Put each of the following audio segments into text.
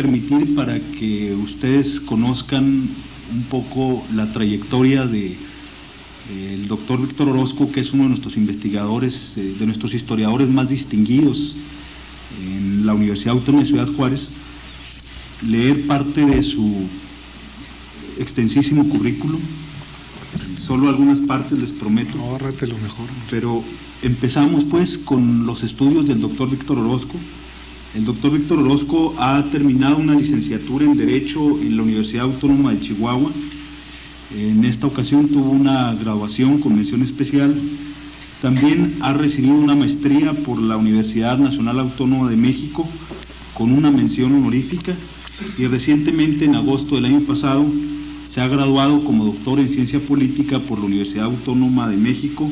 permitir para que ustedes conozcan un poco la trayectoria de el doctor Víctor Orozco, que es uno de nuestros investigadores, de nuestros historiadores más distinguidos en la Universidad Autónoma de Ciudad Juárez, leer parte de su extensísimo currículum. Solo algunas partes les prometo. Ahórrate lo mejor. Pero empezamos pues con los estudios del doctor Víctor Orozco. El doctor Víctor Orozco ha terminado una licenciatura en Derecho en la Universidad Autónoma de Chihuahua. En esta ocasión tuvo una graduación con mención especial. También ha recibido una maestría por la Universidad Nacional Autónoma de México con una mención honorífica, y recientemente, en agosto del año pasado, se ha graduado como doctor en Ciencia Política por la Universidad Autónoma de México,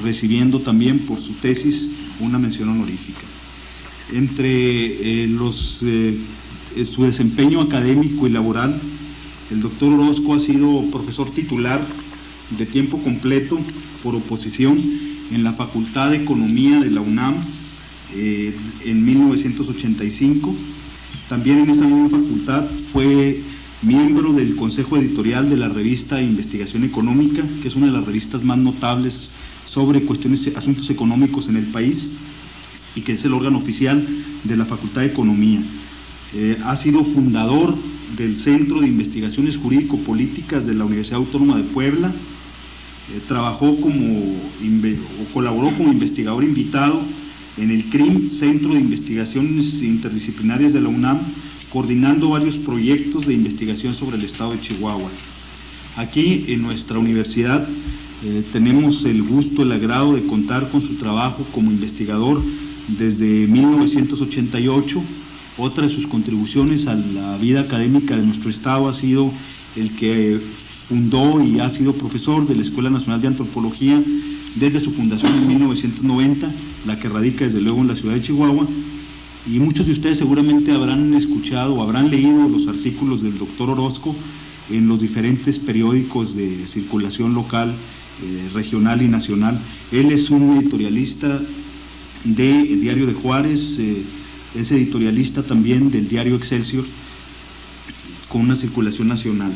recibiendo también por su tesis una mención honorífica. Entre su desempeño académico y laboral, el doctor Orozco ha sido profesor titular de tiempo completo por oposición en la Facultad de Economía de la UNAM en 1985. También en esa misma facultad fue miembro del Consejo Editorial de la revista Investigación Económica, que es una de las revistas más notables sobre asuntos económicos en el país, y que es el órgano oficial de la Facultad de Economía. Ha sido fundador del Centro de Investigaciones Jurídico-Políticas de la Universidad Autónoma de Puebla. Colaboró como investigador invitado en el CRIM, Centro de Investigaciones Interdisciplinarias de la UNAM, coordinando varios proyectos de investigación sobre el estado de Chihuahua. Aquí en nuestra universidad tenemos el gusto, el agrado de contar con su trabajo como investigador desde 1988. Otra de sus contribuciones a la vida académica de nuestro estado ha sido el que fundó y ha sido profesor de la Escuela Nacional de Antropología desde su fundación en 1990, la que radica desde luego en la ciudad de Chihuahua. Y muchos de ustedes seguramente habrán escuchado o habrán leído los artículos del doctor Orozco en los diferentes periódicos de circulación local, regional y nacional. Él es un editorialista de Diario de Juárez, es editorialista también del diario Excelsior, con una circulación nacional.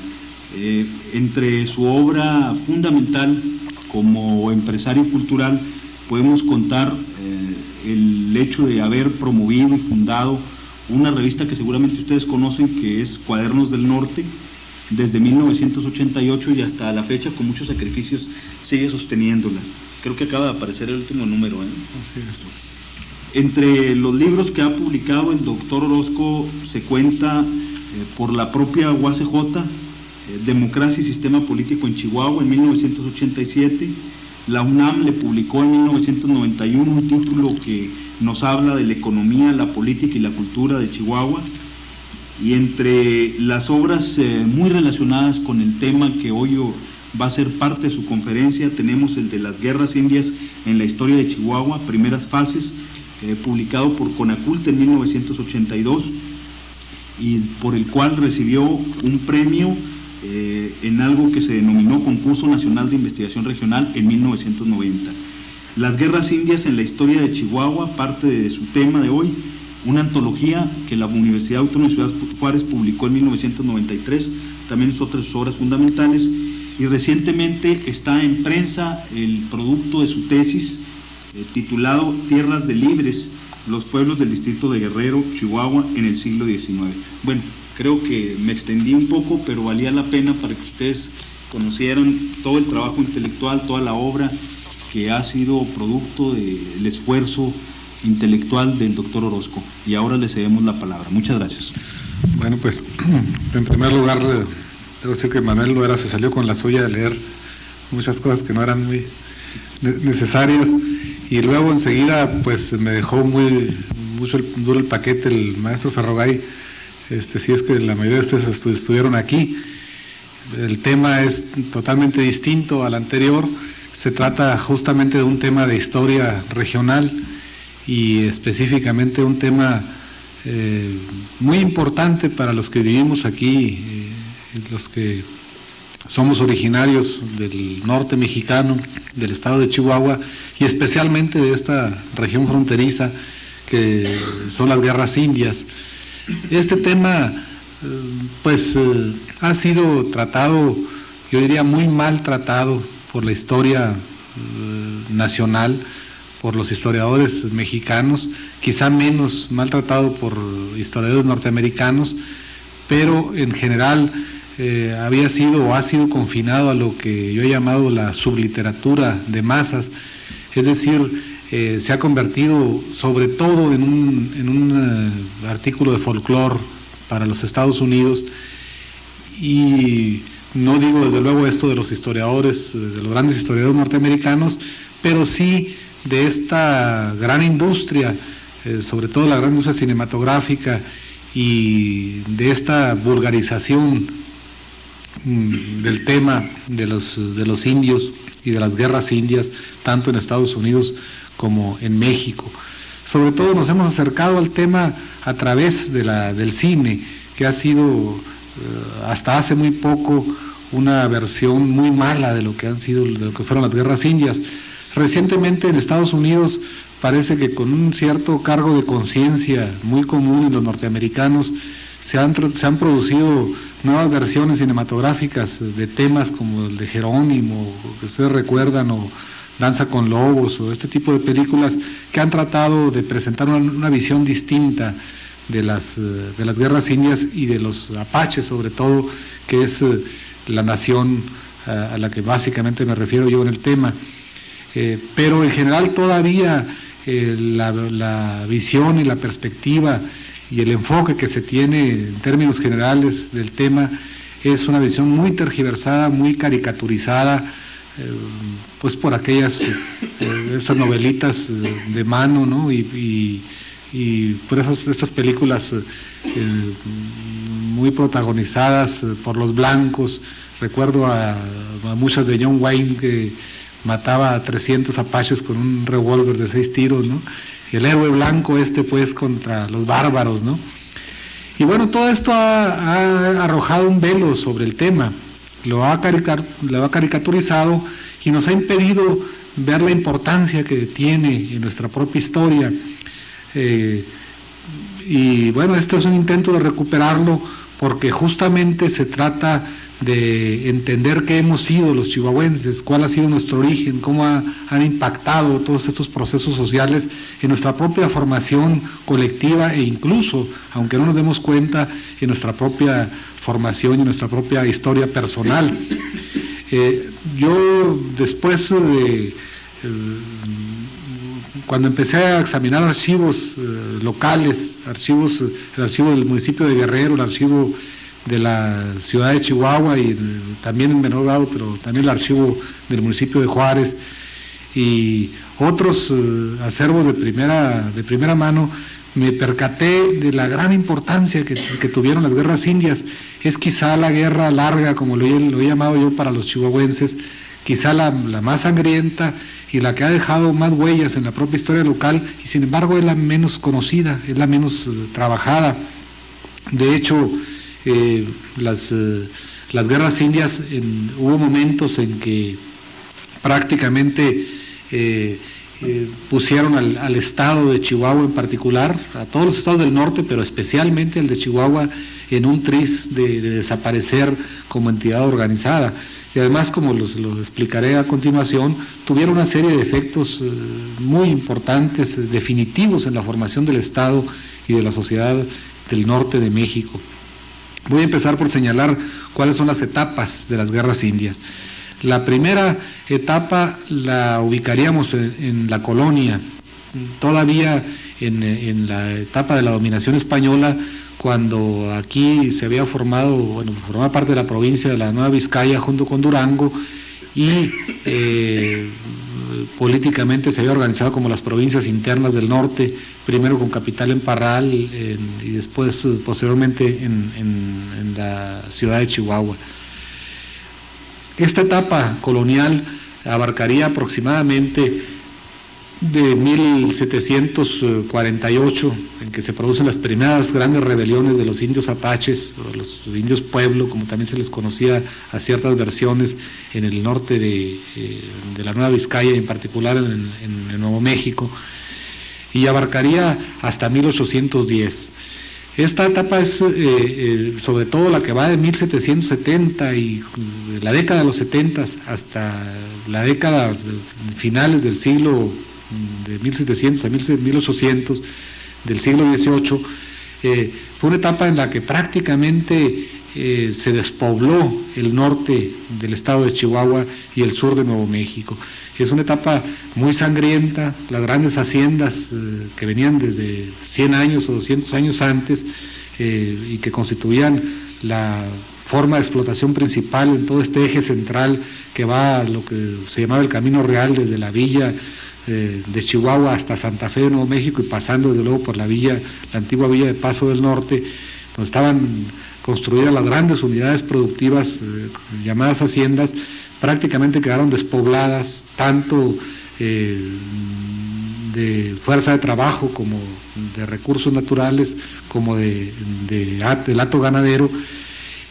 Entre su obra fundamental como empresario cultural podemos contar el hecho de haber promovido y fundado una revista que seguramente ustedes conocen, que es Cuadernos del Norte. Desde 1988 y hasta la fecha, con muchos sacrificios, sigue sosteniéndola. Creo que acaba de aparecer el último número, ¿eh? Así es. Entre los libros que ha publicado el doctor Orozco se cuenta por la propia UACJ, Democracia y Sistema Político en Chihuahua, en 1987. La UNAM le publicó en 1991 un título que nos habla de la economía, la política y la cultura de Chihuahua. Y entre las obras muy relacionadas con el tema que hoy va a ser parte de su conferencia, tenemos el de las guerras indias en la historia de Chihuahua, primeras fases, publicado por CONACULT en 1982, y por el cual recibió un premio en algo que se denominó Concurso Nacional de Investigación Regional en 1990. Las guerras indias en la historia de Chihuahua, parte de su tema de hoy, una antología que la Universidad Autónoma de Ciudad Juárez publicó en 1993, también es otra de sus obras fundamentales, y recientemente está en prensa el producto de su tesis titulado Tierras de Libres, los pueblos del distrito de Guerrero, Chihuahua, en el siglo XIX. Bueno, creo que me extendí un poco, pero valía la pena para que ustedes conocieran todo el trabajo intelectual, toda la obra que ha sido producto del esfuerzo intelectual del doctor Orozco. Y ahora le cedemos la palabra. Muchas gracias. Bueno, pues en primer lugar debo decir que Manuel Loera se salió con la suya de leer muchas cosas que no eran muy necesarias, y luego enseguida pues me dejó mucho duro el paquete el maestro Ferrogay. Si es que la mayoría de ustedes estuvieron aquí, el tema es totalmente distinto al anterior. Se trata justamente de un tema de historia regional y específicamente un tema muy importante para los que vivimos aquí, los que somos originarios del norte mexicano, del estado de Chihuahua, y especialmente de esta región fronteriza que son las guerras indias. Este tema ha sido tratado, yo diría muy mal tratado por la historia nacional, por los historiadores mexicanos, quizá menos maltratado por historiadores norteamericanos, pero en general había sido o ha sido confinado a lo que yo he llamado la subliteratura de masas, es decir, se ha convertido sobre todo en un artículo de folclore para los Estados Unidos, y no digo desde luego esto de los historiadores, de los grandes historiadores norteamericanos, pero sí de esta gran industria, sobre todo la gran industria cinematográfica, y de esta vulgarización del tema de los indios y de las guerras indias, tanto en Estados Unidos como en México. Sobre todo nos hemos acercado al tema a través del cine, que ha sido hasta hace muy poco una versión muy mala de lo que fueron las guerras indias. Recientemente en Estados Unidos parece que con un cierto cargo de conciencia muy común en los norteamericanos se han producido nuevas versiones cinematográficas de temas como el de Jerónimo, que ustedes recuerdan, o Danza con Lobos, o este tipo de películas que han tratado de presentar una visión distinta de las guerras indias y de los apaches, sobre todo, que es la nación a la que básicamente me refiero yo en el tema. Pero en general todavía la visión y la perspectiva y el enfoque que se tiene en términos generales del tema es una visión muy tergiversada, muy caricaturizada, pues por esas novelitas de mano, ¿no? y por estas películas muy protagonizadas por los blancos. Recuerdo a muchas de John Wayne, que mataba a 300 apaches con un revólver de 6 tiros, ¿no? Y el héroe blanco pues contra los bárbaros, ¿no? Y bueno, todo esto ha arrojado un velo sobre el tema, lo ha caricaturizado y nos ha impedido ver la importancia que tiene en nuestra propia historia. Y bueno, este es un intento de recuperarlo, porque justamente se trata de entender qué hemos sido los chihuahuenses, cuál ha sido nuestro origen, cómo han impactado todos estos procesos sociales en nuestra propia formación colectiva, e incluso, aunque no nos demos cuenta, en nuestra propia formación y en nuestra propia historia personal. Yo después cuando empecé a examinar archivos locales, el archivo del municipio de Guerrero, el archivo de la ciudad de Chihuahua, y también en menor grado, pero también el archivo del municipio de Juárez, y otros acervos de primera mano, me percaté de la gran importancia que tuvieron las guerras indias. Es quizá la guerra larga, como lo he llamado yo para los chihuahuenses, quizá la más sangrienta y la que ha dejado más huellas en la propia historia local, y sin embargo es la menos conocida, es la menos trabajada. De hecho, las guerras indias, hubo momentos en que prácticamente pusieron al estado de Chihuahua en particular, a todos los estados del norte, pero especialmente el de Chihuahua, en un tris de desaparecer como entidad organizada. Y además, como lo explicaré a continuación, tuvieron una serie de efectos muy importantes, definitivos en la formación del Estado y de la sociedad del norte de México. Voy a empezar por señalar cuáles son las etapas de las guerras indias. La primera etapa la ubicaríamos en la colonia, todavía en la etapa de la dominación española, cuando aquí se había formaba parte de la provincia de la Nueva Vizcaya junto con Durango, y políticamente se había organizado como las provincias internas del norte, primero con capital en Parral y después posteriormente en la ciudad de Chihuahua. Esta etapa colonial abarcaría aproximadamente de 1748, en que se producen las primeras grandes rebeliones de los indios apaches, o los indios pueblo, como también se les conocía a ciertas versiones en el norte de la Nueva Vizcaya, en particular en Nuevo México, y abarcaría hasta 1810. Esta etapa es sobre todo la que va de 1770 y la década de los 70 hasta la década finales del siglo de 1700 a 1800 del siglo XVIII. Fue una etapa en la que prácticamente se despobló el norte del estado de Chihuahua y el sur de Nuevo México. Es una etapa muy sangrienta. Las grandes haciendas que venían desde 100 años o 200 años antes y que constituían la forma de explotación principal en todo este eje central que va a lo que se llamaba el Camino Real, desde la villa de Chihuahua hasta Santa Fe de Nuevo México y pasando desde luego por la antigua villa de Paso del Norte, donde estaban construidas las grandes unidades productivas llamadas haciendas. Prácticamente quedaron despobladas, tanto de fuerza de trabajo como de recursos naturales, como del hato ganadero.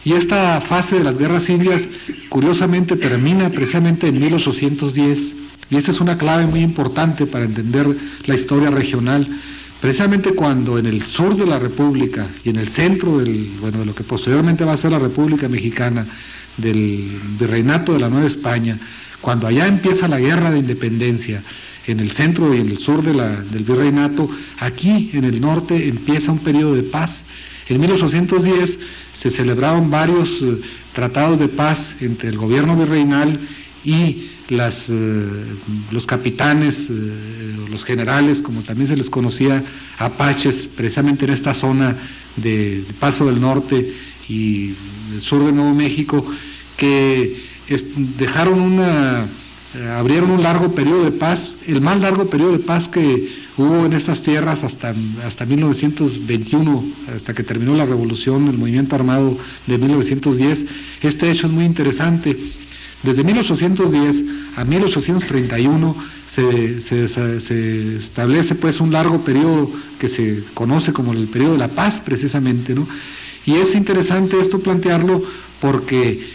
Y esta fase de las guerras indias, curiosamente, termina precisamente en 1810, y esa es una clave muy importante para entender la historia regional. Precisamente cuando en el sur de la República y en el centro de lo que posteriormente va a ser la República Mexicana, del Virreinato de la Nueva España, cuando allá empieza la guerra de independencia, en el centro y en el sur del Virreinato, aquí en el norte empieza un periodo de paz. En 1810 se celebraron varios tratados de paz entre el gobierno virreinal y los capitanes, los generales, como también se les conocía, apaches, precisamente en esta zona de Paso del Norte y del sur de Nuevo México, que abrieron un largo periodo de paz, el más largo periodo de paz que hubo en estas tierras hasta 1921, hasta que terminó la revolución, el movimiento armado de 1910. Este hecho es muy interesante. Desde 1810 a 1831 se establece pues un largo periodo que se conoce como el periodo de la paz, precisamente, ¿no? Y es interesante esto plantearlo porque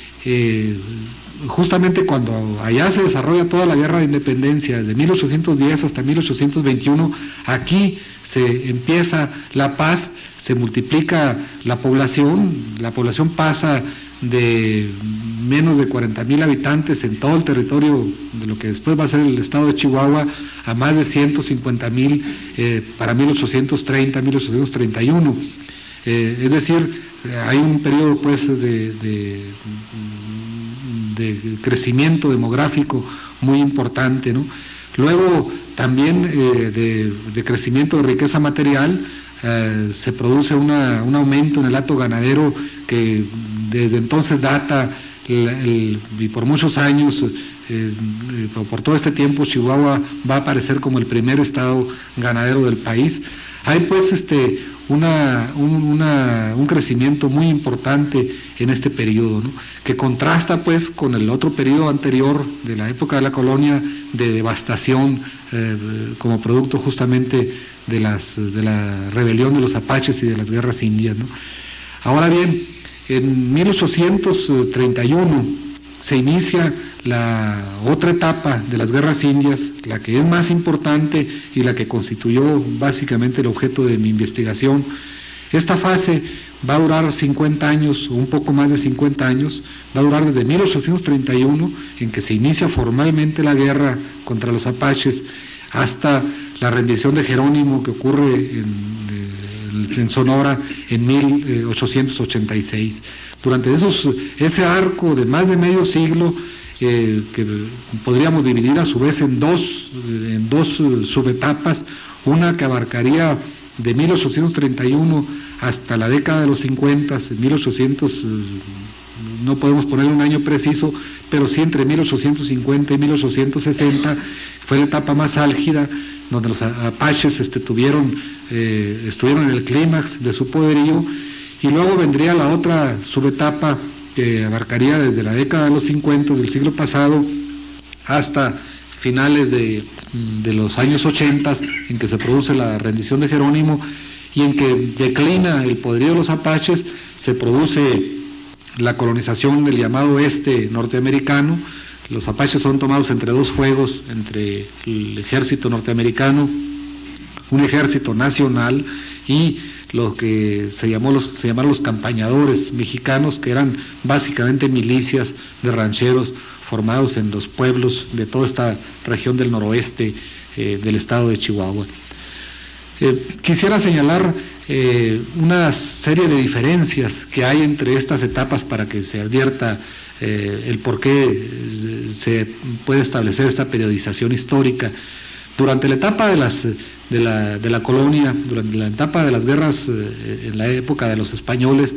justamente cuando allá se desarrolla toda la guerra de independencia, desde 1810 hasta 1821, aquí se empieza la paz, se multiplica la población pasa de menos de 40,000 habitantes en todo el territorio de lo que después va a ser el estado de Chihuahua, a más de 150,000 para 1830, 1831. Es decir, hay un periodo pues de crecimiento demográfico muy importante, ¿no? Luego también de crecimiento de riqueza material, se produce un aumento en el hato ganadero que desde entonces data y por muchos años, por todo este tiempo, Chihuahua va a aparecer como el primer estado ganadero del país. Hay pues un crecimiento muy importante en este periodo, ¿no? Que contrasta pues con el otro periodo anterior de la época de la colonia de devastación como producto justamente de la rebelión de los apaches y de las guerras indias, ¿no? Ahora bien, en 1831 se inicia la otra etapa de las guerras indias, la que es más importante y la que constituyó básicamente el objeto de mi investigación. Esta fase va a durar 50 años, o un poco más de 50 años, va a durar desde 1831, en que se inicia formalmente la guerra contra los apaches, hasta la rendición de Jerónimo, que ocurre en Sonora en 1886. Durante ese arco de más de medio siglo, que podríamos dividir a su vez en dos subetapas, una que abarcaría de 1831 hasta la década de los 50, no podemos poner un año preciso, pero sí entre 1850 y 1860, fue la etapa más álgida, donde los apaches estuvieron en el clímax de su poderío, y luego vendría la otra subetapa que abarcaría desde la década de los 50 del siglo pasado hasta finales de los años 80, en que se produce la rendición de Jerónimo y en que declina el poderío de los apaches, se produce la colonización del llamado oeste norteamericano. Los apaches son tomados entre dos fuegos, entre el ejército norteamericano, un ejército nacional, y lo que se llamaron los campañadores mexicanos, que eran básicamente milicias de rancheros formados en los pueblos de toda esta región del noroeste del estado de Chihuahua. Quisiera señalar una serie de diferencias que hay entre estas etapas para que se advierta el por qué se puede establecer esta periodización histórica. Durante la etapa de la colonia, durante la etapa de las guerras en la época de los españoles,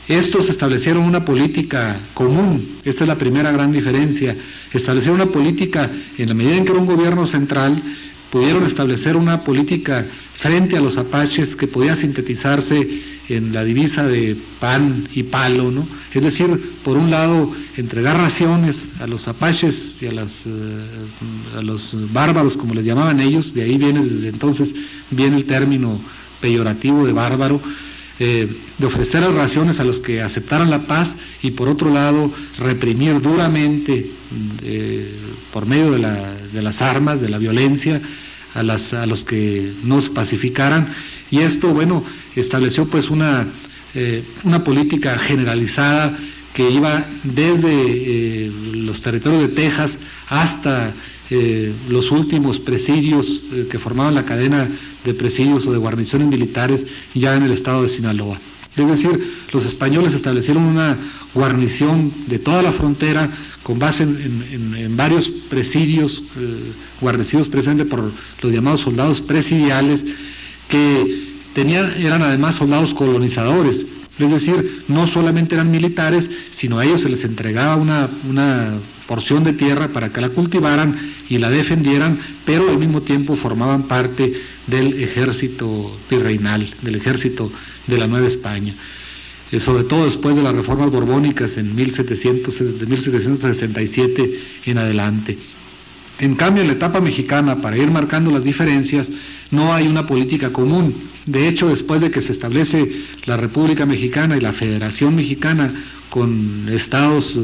estos establecieron una política común. Esta es la primera gran diferencia. Establecieron una política, en la medida en que era un gobierno central, pudieron establecer una política frente a los apaches que podía sintetizarse en la divisa de pan y palo, ¿no? Es decir, por un lado, entregar raciones a los apaches y a los bárbaros, como les llamaban ellos, de ahí desde entonces viene el término peyorativo de bárbaro, de ofrecer raciones a los que aceptaran la paz, y por otro lado, reprimir duramente, por medio de las armas, de la violencia, a los que no se pacificaran. Y esto, bueno, estableció pues una política generalizada que iba desde los territorios de Texas hasta los últimos presidios que formaban la cadena de presidios o de guarniciones militares ya en el estado de Sinaloa. Es decir, los españoles establecieron una guarnición de toda la frontera con base en varios presidios, guarnecidos precisamente por los llamados soldados presidiales, que eran además soldados colonizadores. Es decir, no solamente eran militares, sino a ellos se les entregaba una porción de tierra para que la cultivaran y la defendieran, pero al mismo tiempo formaban parte del ejército virreinal, del ejército de la Nueva España, sobre todo después de las reformas borbónicas en 1767 en adelante. En cambio, en la etapa mexicana, para ir marcando las diferencias, no hay una política común. De hecho, después de que se establece la República Mexicana y la Federación Mexicana con estados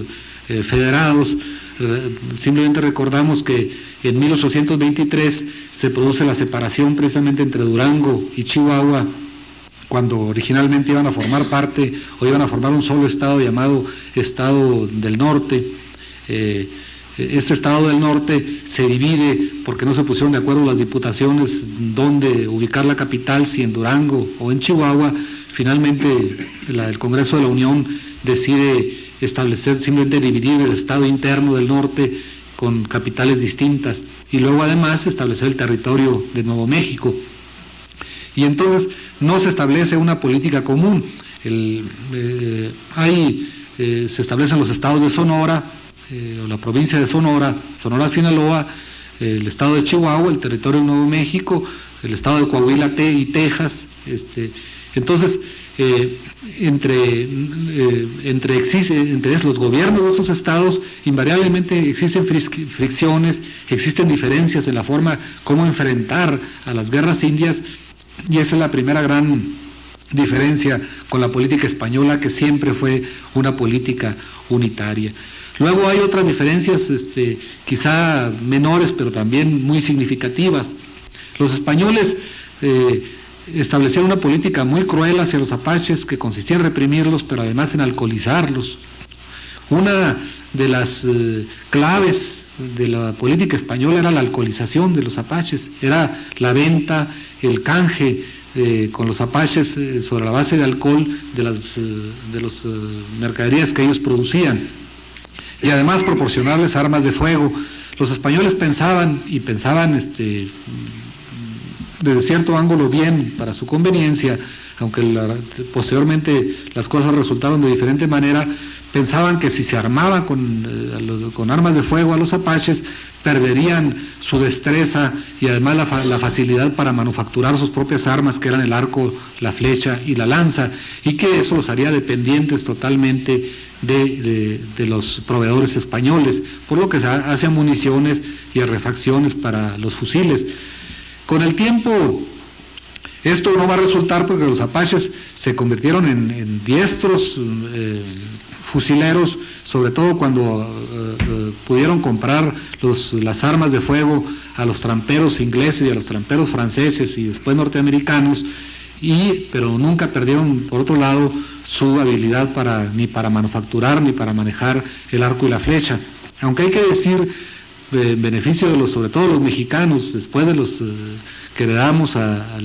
federados, simplemente recordamos que en 1823 se produce la separación precisamente entre Durango y Chihuahua, cuando originalmente iban a formar parte o iban a formar un solo estado llamado Estado del Norte. Este Estado del Norte se divide porque no se pusieron de acuerdo las diputaciones dónde ubicar la capital, si en Durango o en Chihuahua. Finalmente el Congreso de la Unión decide establecer, simplemente dividir el Estado interno del norte con capitales distintas, y luego además establecer el territorio de Nuevo México. Y entonces no se establece una política común. Se establecen los estados de Sonora, o la provincia de Sonora, Sinaloa, el estado de Chihuahua, el territorio de Nuevo México, el estado de Coahuila y Texas. Entonces, entre los gobiernos de esos estados invariablemente existen fricciones, existen diferencias en la forma como enfrentar a las guerras indias, y esa es la primera gran diferencia con la política española, que siempre fue una política unitaria. Luego hay otras diferencias quizá menores, pero también muy significativas. Los españoles establecieron una política muy cruel hacia los apaches, que consistía en reprimirlos, pero además en alcoholizarlos. Una de las claves de la política española era la alcoholización de los apaches, era la venta, el canje con los apaches sobre la base de alcohol de las mercaderías que ellos producían, y además proporcionarles armas de fuego. Los españoles pensaban desde cierto ángulo bien para su conveniencia, aunque posteriormente las cosas resultaron de diferente manera. Pensaban que si se armaban con armas de fuego a los apaches, perderían su destreza y además la facilidad para manufacturar sus propias armas, que eran el arco, la flecha y la lanza, y que eso los haría dependientes totalmente de los proveedores españoles, por lo que se hace a municiones y a refacciones para los fusiles. Con el tiempo, esto no va a resultar, porque los apaches se convirtieron en diestros fusileros, sobre todo cuando pudieron comprar las armas de fuego a los tramperos ingleses y a los tramperos franceses y después norteamericanos, pero nunca perdieron, por otro lado, su habilidad ni para manufacturar ni para manejar el arco y la flecha. Aunque hay que decir, en beneficio de sobre todo los mexicanos, después de los que heredamos a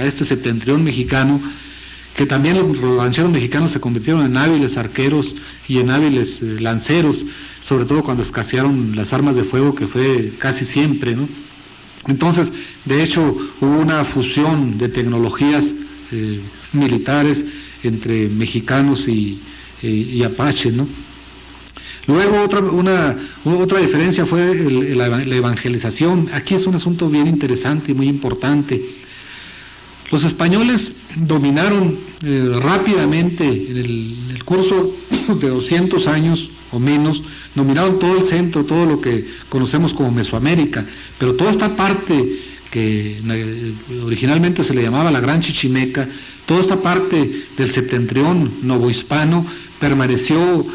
este septentrión mexicano, que también los rancheros mexicanos se convirtieron en hábiles arqueros y en hábiles lanceros, sobre todo cuando escasearon las armas de fuego, que fue casi siempre, ¿no? Entonces, de hecho, hubo una fusión de tecnologías militares entre mexicanos y apaches, ¿no? Luego otra diferencia fue la evangelización. Aquí es un asunto bien interesante y muy importante. Los españoles dominaron rápidamente, en el curso de 200 años o menos, dominaron todo el centro, todo lo que conocemos como Mesoamérica, pero toda esta parte que originalmente se le llamaba la Gran Chichimeca, toda esta parte del septentrión novohispano permaneció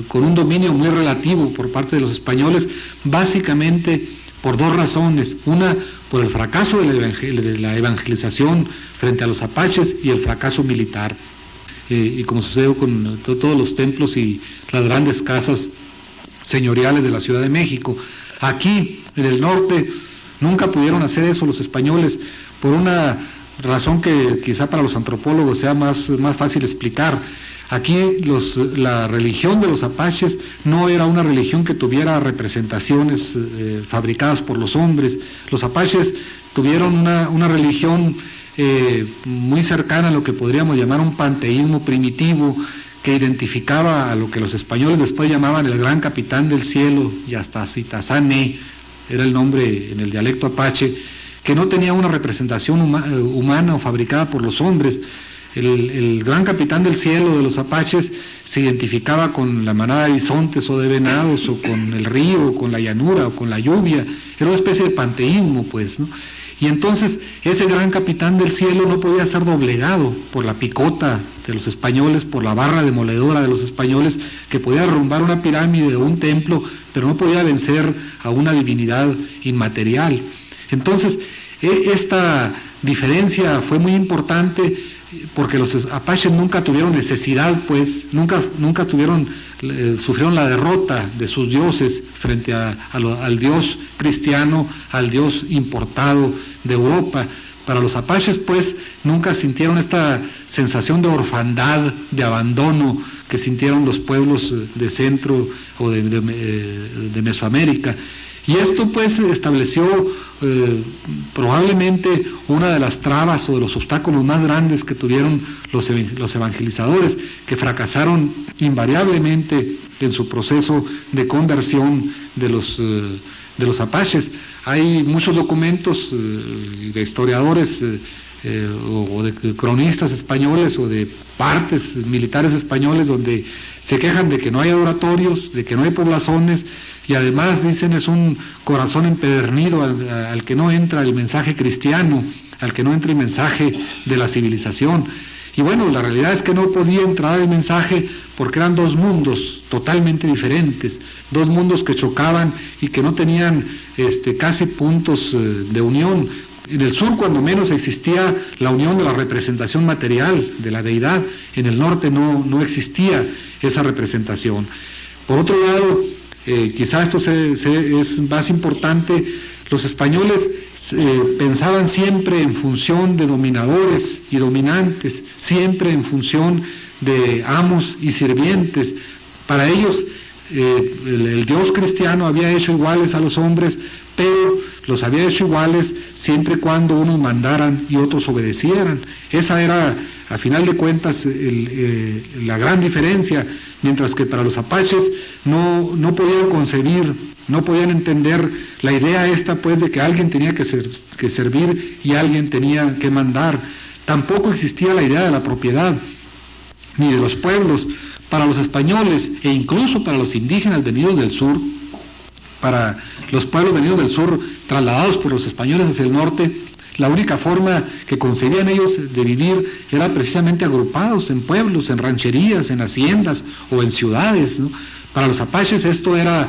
con un dominio muy relativo por parte de los españoles, básicamente por dos razones: una, por el fracaso de la evangelización frente a los apaches, y el fracaso militar, y como sucedió con todos los templos y las grandes casas señoriales de la Ciudad de México. Aquí, en el norte, nunca pudieron hacer eso los españoles, por una razón que quizá para los antropólogos sea más fácil explicar. Aquí la religión de los apaches no era una religión que tuviera representaciones fabricadas por los hombres. Los apaches tuvieron una religión muy cercana a lo que podríamos llamar un panteísmo primitivo, que identificaba a lo que los españoles después llamaban el gran capitán del cielo, Yastazitazané, era el nombre en el dialecto apache, que no tenía una representación humana o fabricada por los hombres. El gran capitán del cielo de los apaches se identificaba con la manada de bisontes o de venados, o con el río, o con la llanura, o con la lluvia. Era una especie de panteísmo, pues, ¿no? Y entonces ese gran capitán del cielo no podía ser doblegado por la picota de los españoles, por la barra demoledora de los españoles, que podía derrumbar una pirámide o un templo, pero no podía vencer a una divinidad inmaterial. Entonces, esta diferencia fue muy importante, porque los apaches nunca tuvieron necesidad, pues, nunca sufrieron la derrota de sus dioses frente al dios cristiano, al dios importado de Europa. Para los apaches, pues, nunca sintieron esta sensación de orfandad, de abandono que sintieron los pueblos de Centro o de Mesoamérica. Y esto, pues, estableció probablemente una de las trabas o de los obstáculos más grandes que tuvieron los evangelizadores, que fracasaron invariablemente en su proceso de conversión de los apaches. Hay muchos documentos de historiadores o de cronistas españoles o de partes militares españoles donde se quejan de que no hay oratorios, de que no hay poblazones, y además dicen es un corazón empedernido al que no entra el mensaje cristiano, al que no entra el mensaje de la civilización. Y bueno, la realidad es que no podía entrar el mensaje porque eran dos mundos totalmente diferentes, dos mundos que chocaban y que no tenían casi puntos de unión. En el sur, cuando menos, existía la unión de la representación material de la deidad. En el norte no existía esa representación. Por otro lado, quizá esto es más importante, los españoles pensaban siempre en función de dominadores y dominantes, siempre en función de amos y sirvientes. Para ellos, el Dios cristiano había hecho iguales a los hombres, pero los había hecho iguales siempre y cuando unos mandaran y otros obedecieran. Esa era, a final de cuentas, la gran diferencia, mientras que para los apaches no podían concebir, no podían entender la idea esta, pues, de que alguien tenía que servir y alguien tenía que mandar. Tampoco existía la idea de la propiedad, ni de los pueblos. Para los españoles, e incluso para los indígenas venidos del sur, para los pueblos venidos del sur, trasladados por los españoles hacia el norte, la única forma que concebían ellos de vivir era precisamente agrupados en pueblos, en rancherías, en haciendas o en ciudades, ¿no? Para los apaches esto era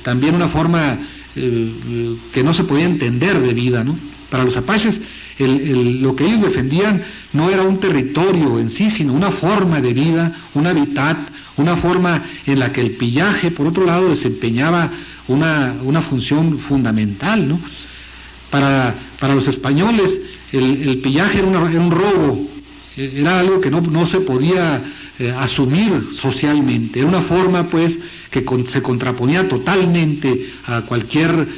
también una forma que no se podía entender de vida, ¿no? Para los apaches lo que ellos defendían no era un territorio en sí, sino una forma de vida, un hábitat, una forma en la que el pillaje, por otro lado, desempeñaba una función fundamental, ¿no? Para los españoles, el pillaje era un robo, era algo que no se podía asumir socialmente, era una forma pues que se contraponía totalmente a cualquier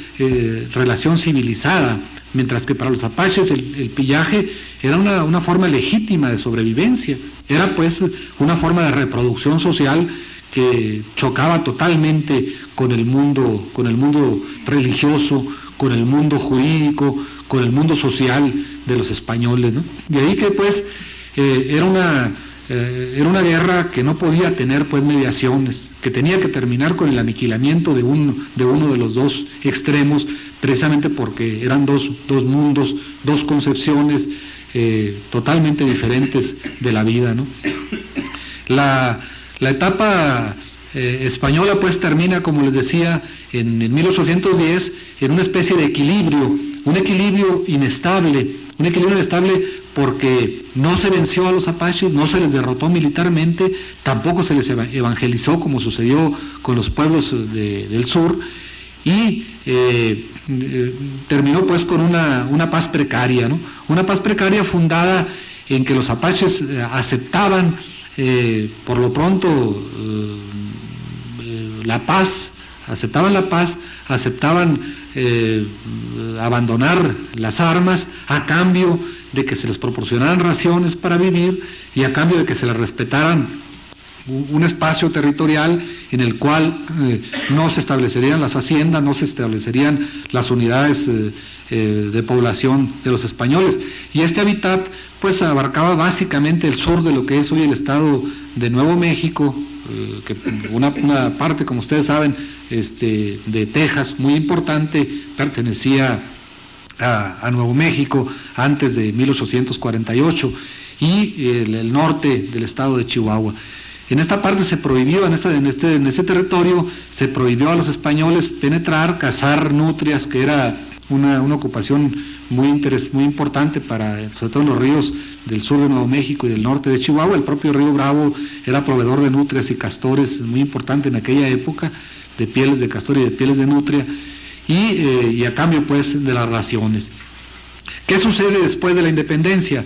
relación civilizada, mientras que para los apaches el pillaje era una forma legítima de sobrevivencia, era pues una forma de reproducción social que chocaba totalmente con el mundo religioso, con el mundo jurídico, con el mundo social de los españoles, ¿no? De ahí que pues era una guerra que no podía tener pues mediaciones, que tenía que terminar con el aniquilamiento de uno de los dos extremos, precisamente porque eran dos mundos, dos concepciones totalmente diferentes de la vida, ¿no? La etapa española pues termina, como les decía, en 1810 en una especie de equilibrio, un equilibrio inestable porque no se venció a los apaches, no se les derrotó militarmente, tampoco se les evangelizó como sucedió con los pueblos del sur, y terminó pues con una paz precaria, ¿no? Una paz precaria fundada en que los apaches aceptaban por lo pronto la paz, aceptaban abandonar las armas a cambio de que se les proporcionaran raciones para vivir y a cambio de que se les respetaran un espacio territorial en el cual no se establecerían las haciendas, no se establecerían las unidades de población de los españoles. Y este hábitat pues abarcaba básicamente el sur de lo que es hoy el estado de Nuevo México, que una parte, como ustedes saben, de Texas, muy importante, pertenecía a Nuevo México antes de 1848, y el norte del estado de Chihuahua. En esta parte se prohibió, en este territorio, se prohibió a los españoles penetrar, cazar nutrias, que era una ocupación muy importante sobre todo en los ríos del sur de Nuevo México y del norte de Chihuahua. El propio río Bravo era proveedor de nutrias y castores muy importante en aquella época, de pieles de castor y de pieles de nutria, y a cambio pues de las raciones. ¿Qué sucede después de la independencia?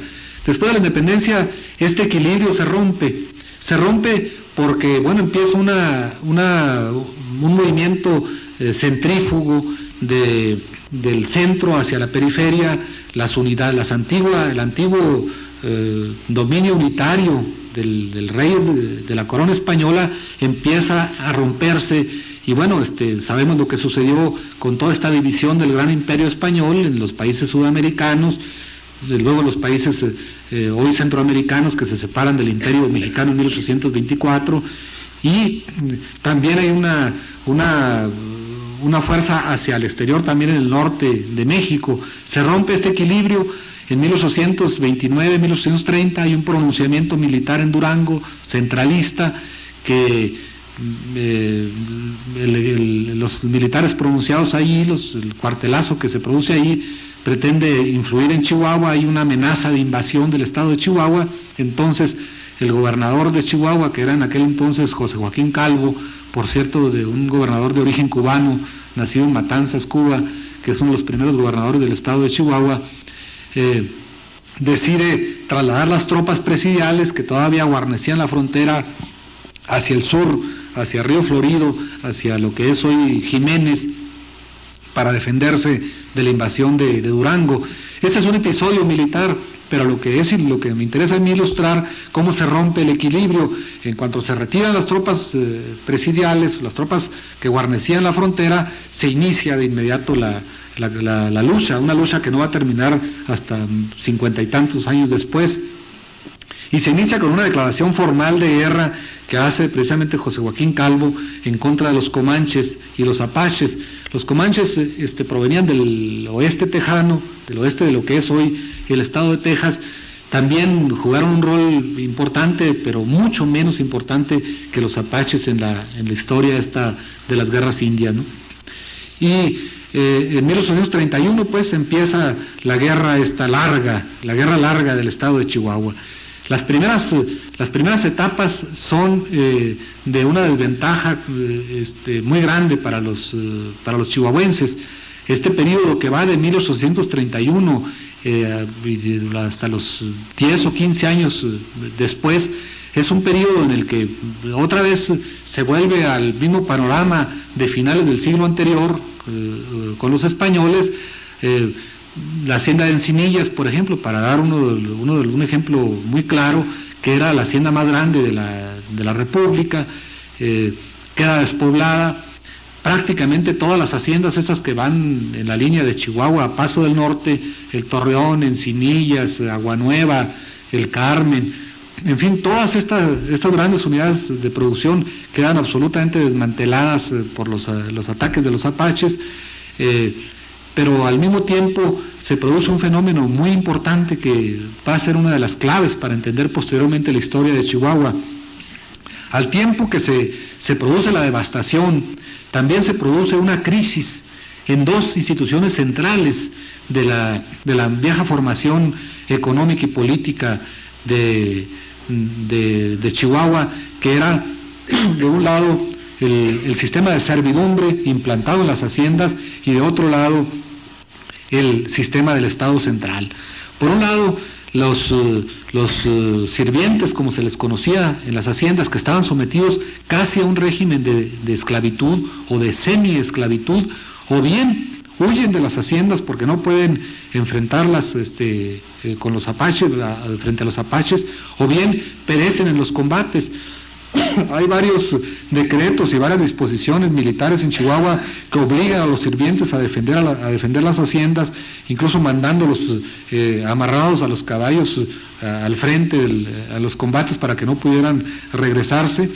Después de la independencia este equilibrio se rompe porque empieza un movimiento centrífugo del centro hacia la periferia, el antiguo dominio unitario del rey de la corona española empieza a romperse, y sabemos lo que sucedió con toda esta división del gran imperio español en los países sudamericanos, luego los países hoy centroamericanos que se separan del imperio mexicano en 1824, y también hay una fuerza hacia el exterior también en el norte de México. Se rompe este equilibrio en 1829, 1830, hay un pronunciamiento militar en Durango, centralista, que los militares pronunciados allí, el cuartelazo que se produce allí, pretende influir en Chihuahua, hay una amenaza de invasión del estado de Chihuahua. Entonces el gobernador de Chihuahua, que era en aquel entonces José Joaquín Calvo, por cierto, de un gobernador de origen cubano, nacido en Matanzas, Cuba, que es uno de los primeros gobernadores del estado de Chihuahua, decide trasladar las tropas presidiales que todavía guarnecían la frontera hacia el sur, hacia Río Florido, hacia lo que es hoy Jiménez, para defenderse de la invasión de Durango. Ese es un episodio militar, pero lo que me interesa a mí ilustrar cómo se rompe el equilibrio. En cuanto se retiran las tropas presidiales, las tropas que guarnecían la frontera, se inicia de inmediato la lucha, una lucha que no va a terminar hasta 50 y tantos años después. Y se inicia con una declaración formal de guerra que hace precisamente José Joaquín Calvo en contra de los comanches y los apaches. Los comanches provenían del oeste tejano, del oeste de lo que es hoy el estado de Texas. También jugaron un rol importante, pero mucho menos importante que los apaches en la historia de las guerras indias, ¿no? y en 1831 pues empieza la guerra larga del estado de Chihuahua. Las primeras etapas son de una desventaja muy grande para los chihuahuenses. Este periodo que va de 1831 hasta los 10 o 15 años después, es un periodo en el que otra vez se vuelve al mismo panorama de finales del siglo anterior con los españoles. La hacienda de Encinillas, por ejemplo, para dar un ejemplo muy claro, que era la hacienda más grande de la República, queda despoblada. Prácticamente todas las haciendas esas que van en la línea de Chihuahua a Paso del Norte, el Torreón, Encinillas, Agua Nueva, el Carmen, en fin, todas estas grandes unidades de producción quedan absolutamente desmanteladas por los ataques de los apaches, pero al mismo tiempo se produce un fenómeno muy importante que va a ser una de las claves para entender posteriormente la historia de Chihuahua. Al tiempo que se produce la devastación, también se produce una crisis en dos instituciones centrales de la vieja formación económica y política de Chihuahua, que era, de un lado, el sistema de servidumbre implantado en las haciendas, y de otro lado, el sistema del Estado central. Por un lado, los sirvientes, como se les conocía en las haciendas, que estaban sometidos casi a un régimen de esclavitud o de semi-esclavitud, o bien huyen de las haciendas porque no pueden enfrentarlas con los apaches, frente a los apaches, o bien perecen en los combates. Hay varios decretos y varias disposiciones militares en Chihuahua que obligan a los sirvientes a defender las haciendas, incluso mandándolos amarrados a los caballos al frente a los combates para que no pudieran regresarse.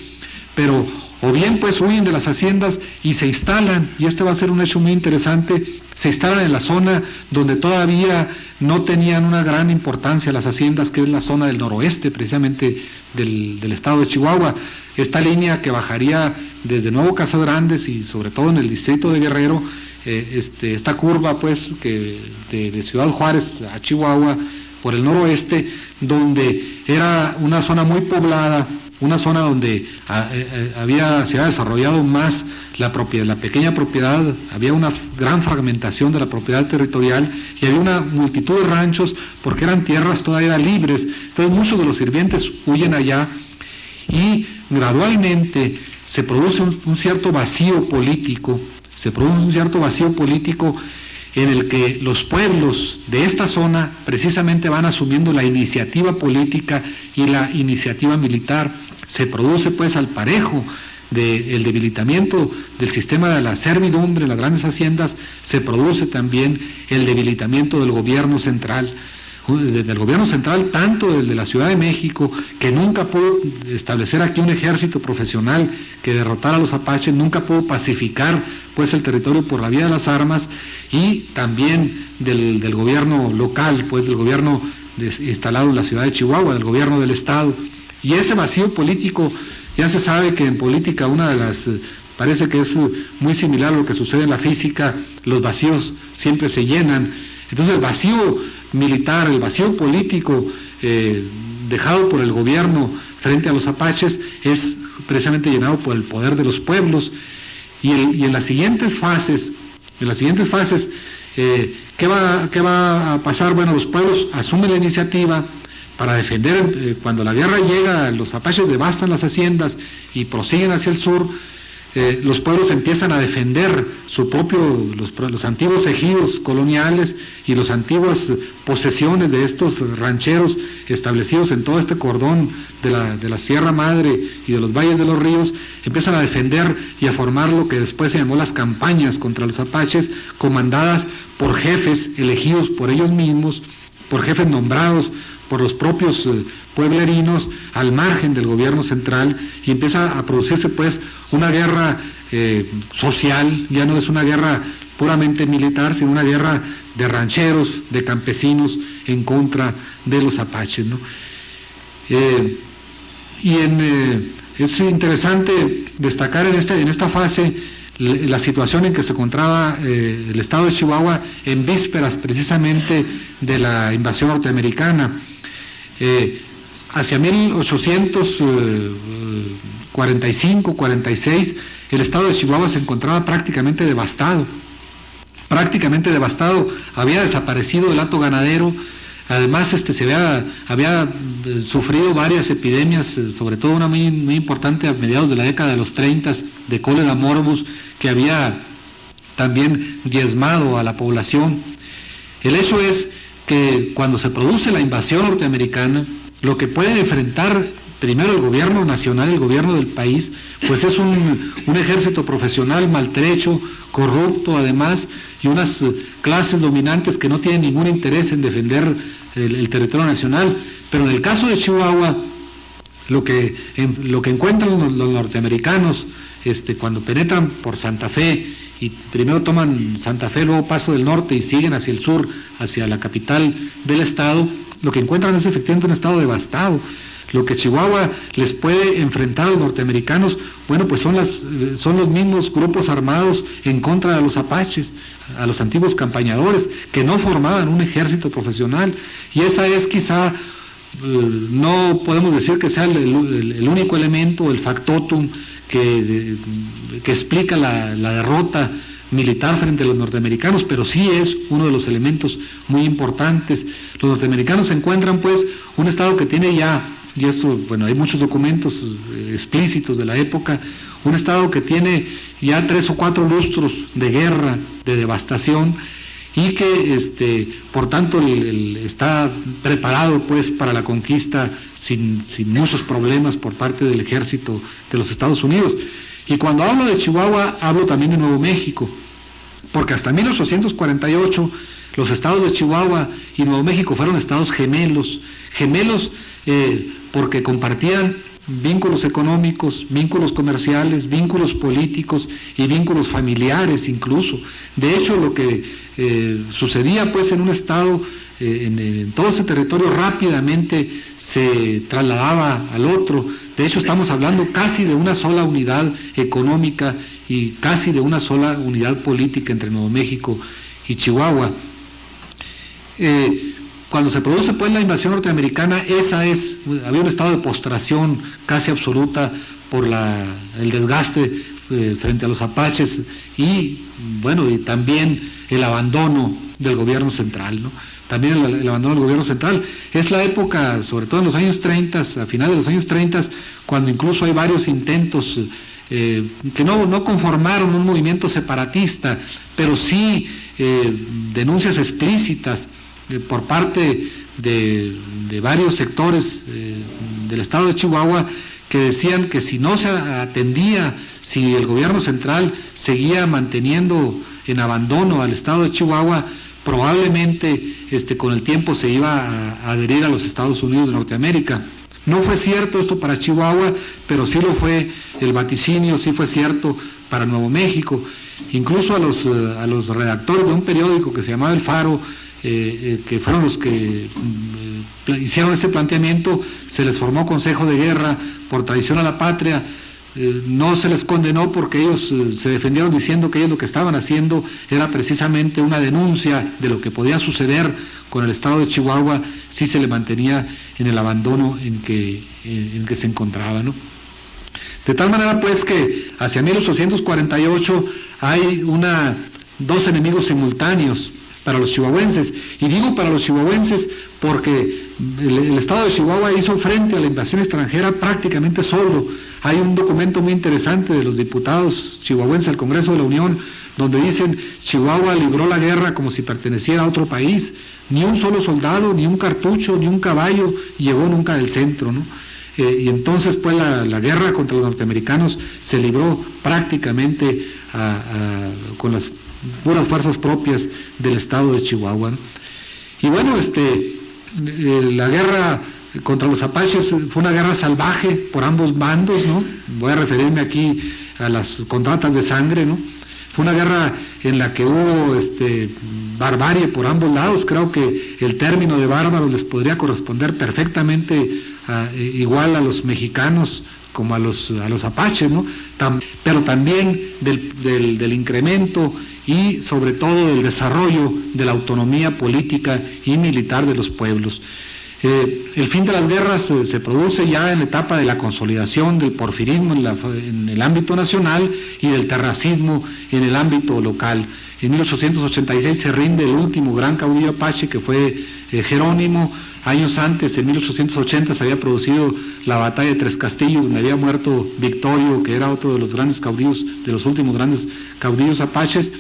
Pero o bien pues huyen de las haciendas y se instalan, y este va a ser un hecho muy interesante, se instalan en la zona donde todavía no tenían una gran importancia las haciendas, que es la zona del noroeste precisamente del estado de Chihuahua. Esta línea que bajaría desde Nuevo Casas Grandes y sobre todo en el distrito de Guerrero, esta curva pues que de Ciudad Juárez a Chihuahua por el noroeste, donde era una zona muy poblada, una zona donde se había desarrollado más la pequeña propiedad, había una gran fragmentación de la propiedad territorial y había una multitud de ranchos porque eran tierras todavía libres. Entonces muchos de los sirvientes huyen allá y gradualmente se produce un cierto vacío político, en el que los pueblos de esta zona precisamente van asumiendo la iniciativa política y la iniciativa militar. Se produce pues al parejo del debilitamiento del sistema de la servidumbre en las grandes haciendas, se produce también el debilitamiento del gobierno central, tanto del de la Ciudad de México, que nunca pudo establecer aquí un ejército profesional que derrotara a los apaches, nunca pudo pacificar pues el territorio por la vía de las armas, y también del gobierno local, pues del gobierno instalado en la ciudad de Chihuahua, del gobierno del Estado. Y ese vacío político, ya se sabe que en política parece que es muy similar a lo que sucede en la física, los vacíos siempre se llenan. Entonces el vacío militar, el vacío político dejado por el gobierno frente a los apaches es precisamente llenado por el poder de los pueblos. Y en las siguientes fases, ¿qué va a pasar? Bueno, los pueblos asumen la iniciativa para defender. Cuando la guerra llega, los apaches devastan las haciendas y prosiguen hacia el sur. Los pueblos empiezan a defender los antiguos ejidos coloniales y las antiguas posesiones de estos rancheros establecidos en todo este cordón de la Sierra Madre y de los valles de los ríos. Empiezan a defender y a formar lo que después se llamó las campañas contra los apaches, comandadas por jefes elegidos por ellos mismos, por jefes nombrados por los propios pueblerinos al margen del gobierno central, y empieza a producirse pues una guerra social. Ya no es una guerra puramente militar, sino una guerra de rancheros, de campesinos en contra de los apaches, ¿no? Es interesante destacar en esta fase la situación en que se encontraba el estado de Chihuahua en vísperas precisamente de la invasión norteamericana. Hacia 1845-46, el estado de Chihuahua se encontraba prácticamente devastado. Había desaparecido el hato ganadero. Además, se había sufrido varias epidemias, sobre todo una muy, muy importante a mediados de la década de los 30, de cólera morbus, que había también diezmado a la población. El hecho es que cuando se produce la invasión norteamericana, lo que puede enfrentar primero el gobierno nacional, el gobierno del país, pues es un ejército profesional maltrecho, corrupto además, y unas clases dominantes que no tienen ningún interés en defender el territorio nacional. Pero en el caso de Chihuahua, lo que encuentran los norteamericanos cuando penetran por Santa Fe, y primero toman Santa Fe, luego Paso del Norte y siguen hacia el sur, hacia la capital del estado, lo que encuentran es efectivamente un estado devastado. Lo que Chihuahua les puede enfrentar a los norteamericanos, bueno, pues son los mismos grupos armados en contra de los apaches, a los antiguos campañadores, que no formaban un ejército profesional, y esa es quizá, no podemos decir que sea el único elemento, el factotum, que explica la derrota militar frente a los norteamericanos, pero sí es uno de los elementos muy importantes. Los norteamericanos encuentran pues un estado que tiene ya, y esto, bueno, hay muchos documentos explícitos de la época, un estado que tiene ya 3 o 4 lustros de guerra, de devastación, y que por tanto está preparado pues para la conquista sin muchos problemas por parte del ejército de los Estados Unidos. Y cuando hablo de Chihuahua, hablo también de Nuevo México, porque hasta 1848 los estados de Chihuahua y Nuevo México fueron estados gemelos porque compartían vínculos económicos, vínculos comerciales, vínculos políticos y vínculos familiares incluso. De hecho, lo que sucedía pues en un estado, en todo ese territorio, rápidamente se trasladaba al otro. De hecho, estamos hablando casi de una sola unidad económica y casi de una sola unidad política entre Nuevo México y Chihuahua. Cuando se produce pues la invasión norteamericana, había un estado de postración casi absoluta por el desgaste frente a los apaches y también el abandono del gobierno central, ¿no? También el abandono del gobierno central. Es la época, sobre todo en los años 30, a finales de los años 30, cuando incluso hay varios intentos que no conformaron un movimiento separatista, pero sí denuncias explícitas por parte de varios sectores del estado de Chihuahua, que decían que si no se atendía, si el gobierno central seguía manteniendo en abandono al estado de Chihuahua, probablemente con el tiempo se iba a adherir a los Estados Unidos de Norteamérica. No fue cierto esto para Chihuahua, pero sí lo fue el vaticinio, sí fue cierto para Nuevo México. Incluso a los redactores de un periódico que se llamaba El Faro, que fueron los que hicieron este planteamiento, se les formó consejo de guerra por traición a la patria. No se les condenó porque ellos se defendieron diciendo que ellos lo que estaban haciendo era precisamente una denuncia de lo que podía suceder con el estado de Chihuahua si se le mantenía en el abandono en que se encontraba, ¿no? De tal manera pues que hacia 1848 hay dos enemigos simultáneos para los chihuahuenses, y digo para los chihuahuenses porque el estado de Chihuahua hizo frente a la invasión extranjera prácticamente solo. Hay un documento muy interesante de los diputados chihuahuenses al Congreso de la Unión, donde dicen: Chihuahua libró la guerra como si perteneciera a otro país, ni un solo soldado, ni un cartucho, ni un caballo llegó nunca del centro, ¿no? Y entonces pues la guerra contra los norteamericanos se libró prácticamente con las puras fuerzas propias del estado de Chihuahua, ¿no? Y bueno, la guerra contra los apaches fue una guerra salvaje por ambos bandos, ¿no? Voy a referirme aquí a las contratas de sangre, ¿no? Fue una guerra en la que hubo barbarie por ambos lados. Creo que el término de bárbaros les podría corresponder perfectamente igual a los mexicanos como a los apaches, ¿no? Pero también del incremento y sobre todo del desarrollo de la autonomía política y militar de los pueblos. El fin de las guerras se produce ya en la etapa de la consolidación del porfirismo en el ámbito nacional y del terracismo en el ámbito local. En 1886 se rinde el último gran caudillo apache, que fue Jerónimo. Años antes, en 1880, se había producido la batalla de Tres Castillos, donde había muerto Victorio, que era otro de los grandes caudillos, de los últimos grandes caudillos apaches.